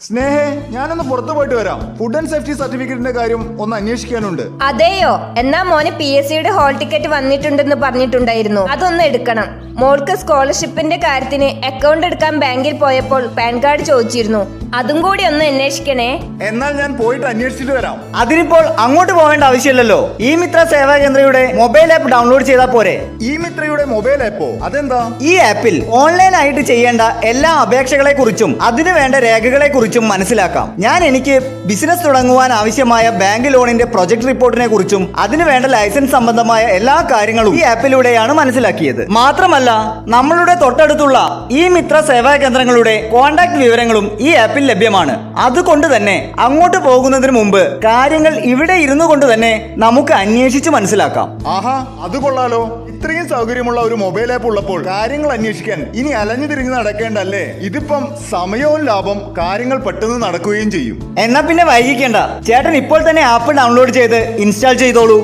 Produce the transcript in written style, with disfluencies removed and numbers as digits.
സ്നേഹേ, ഞാനൊന്ന് പുറത്തു പോയിട്ട് വരാം. ഫുഡ് ആൻഡ് സേഫ്റ്റി സർട്ടിഫിക്കറ്റിന്റെ കാര്യം ഒന്ന് അന്വേഷിക്കാനുണ്ട്. അതെയോ? എന്നാ മോന് PSCയുടെ ഹോൾ ടിക്കറ്റ് വന്നിട്ടുണ്ടെന്ന് പറഞ്ഞിട്ടുണ്ടായിരുന്നു, അതൊന്ന് എടുക്കണം. മോൾക്ക് സ്കോളർഷിപ്പിന്റെ കാര്യത്തിന് അക്കൗണ്ട് എടുക്കാൻ ബാങ്കിൽ പോയപ്പോൾ പാൻ കാർഡ് ചോദിച്ചിരുന്നു, അതും കൂടി ഒന്ന് അന്വേഷിക്കണേ. എന്നാൽ ഞാൻ പോയിട്ട് അന്വേഷിച്ചിട്ട് വരാം. അതിനിപ്പോൾ അങ്ങോട്ട് പോവേണ്ട ആവശ്യമില്ലല്ലോ. ഈ മിത്ര സേവാ കേന്ദ്രയുടെ മൊബൈൽ ആപ്പ് ഡൗൺലോഡ് ചെയ്താൽ പോരെ. ഈ മിത്രയുടെ മൊബൈൽ ആപ്പോ? അതെന്താ? ഈ ആപ്പിൽ ഓൺലൈൻ ആയിട്ട് ചെയ്യേണ്ട എല്ലാ അപേക്ഷകളെ കുറിച്ചും അതിനു വേണ്ട രേഖകളെ കുറിച്ചും മനസ്സിലാക്കാം. എനിക്ക് ബിസിനസ് തുടങ്ങുവാൻ ആവശ്യമായ ബാങ്ക് ലോണിന്റെ പ്രൊജക്ട് റിപ്പോർട്ടിനെ കുറിച്ചും അതിനു വേണ്ട ലൈസൻസ് സംബന്ധമായ എല്ലാ കാര്യങ്ങളും ഈ ആപ്പിലൂടെയാണ് മനസ്സിലാക്കിയത്. മാത്രമല്ല, നമ്മളുടെ തൊട്ടടുത്തുള്ള ഈ മിത്ര സേവാ കേന്ദ്രങ്ങളുടെ കോൺടാക്ട് വിവരങ്ങളും ഈ ആപ്പിൽ ലഭ്യമാണ്. അതുകൊണ്ട് തന്നെ അങ്ങോട്ട് പോകുന്നതിന് മുമ്പ് കാര്യങ്ങൾ ഇവിടെ ഇരുന്നു കൊണ്ട് തന്നെ നമുക്ക് അന്വേഷിച്ച് മനസ്സിലാക്കാം. ആഹാ, അത് കൊള്ളാലോ. ഇത്രയും സൗകര്യമുള്ള ഒരു മൊബൈൽ ആപ്പ് ഉള്ളപ്പോൾ കാര്യങ്ങൾ അന്വേഷിക്കാൻ ഇനി അലഞ്ഞു തിരിഞ്ഞ് നടക്കേണ്ടല്ലേ. ഇതിപ്പം സമയവും ലാഭം, കാര്യങ്ങൾ പെട്ടെന്ന് നടക്കുകയും ചെയ്യും. എന്നാ പിന്നെ വൈകിക്കേണ്ട, ചേട്ടൻ ഇപ്പോൾ തന്നെ ആപ്പ് ഡൗൺലോഡ് ചെയ്ത് ഇൻസ്റ്റാൾ ചെയ്തോളൂ.